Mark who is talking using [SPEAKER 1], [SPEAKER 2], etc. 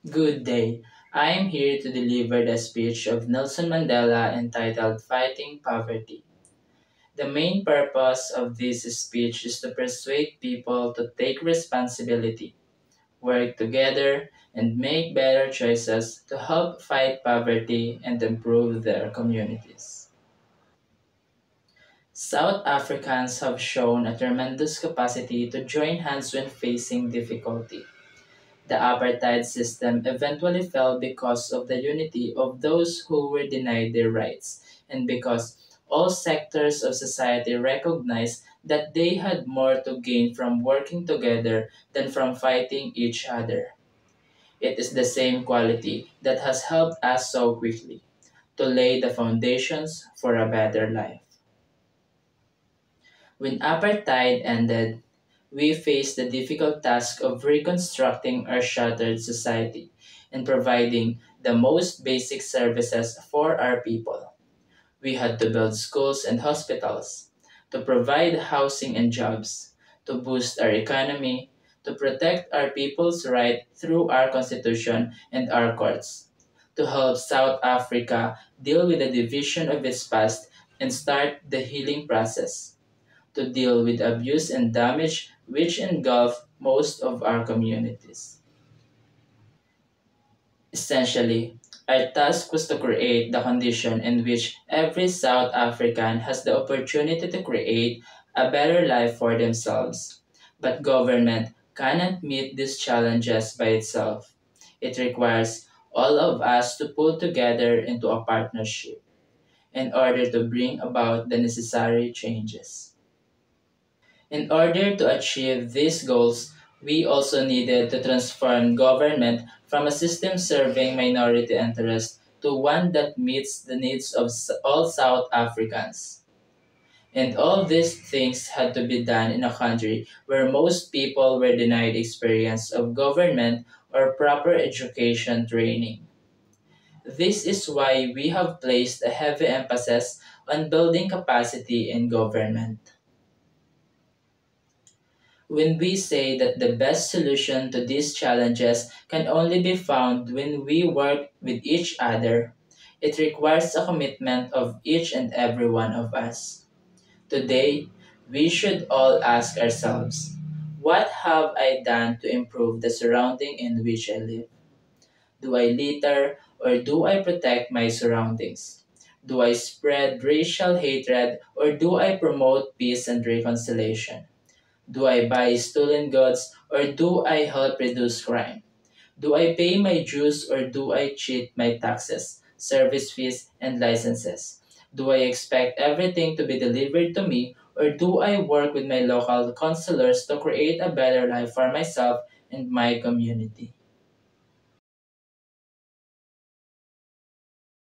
[SPEAKER 1] Good day. I am here to deliver the speech of Nelson Mandela entitled Fighting Poverty. The main purpose of this speech is to persuade people to take responsibility, work together, and make better choices to help fight poverty and improve their communities. South Africans have shown a tremendous capacity to join hands when facing difficulty. The apartheid system eventually fell because of the unity of those who were denied their rights, and because all sectors of society recognized that they had more to gain from working together than from fighting each other. It is the same quality that has helped us so quickly to lay the foundations for a better life. When apartheid ended, we faced the difficult task of reconstructing our shattered society and providing the most basic services for our people. We had to build schools and hospitals, to provide housing and jobs, to boost our economy, to protect our people's right through our constitution and our courts, to help South Africa deal with the division of its past and start the healing process, to deal with abuse and damage which engulf most of our communities. Essentially, our task was to create the condition in which every South African has the opportunity to create a better life for themselves. But government cannot meet these challenges by itself. It requires all of us to pull together into a partnership in order to bring about the necessary changes. In order to achieve these goals, we also needed to transform government from a system serving minority interests to one that meets the needs of all South Africans. And all these things had to be done in a country where most people were denied experience of government or proper education training. This is why we have placed a heavy emphasis on building capacity in government. When we say that the best solution to these challenges can only be found when we work with each other, it requires a commitment of each and every one of us. Today, we should all ask ourselves, what have I done to improve the surrounding in which I live? Do I litter or do I protect my surroundings? Do I spread racial hatred or do I promote peace and reconciliation? Do I buy stolen goods or do I help reduce crime? Do I pay my dues or do I cheat my taxes, service fees, and licenses? Do I expect everything to be delivered to me or do I work with my local counselors to create a better life for myself and my community?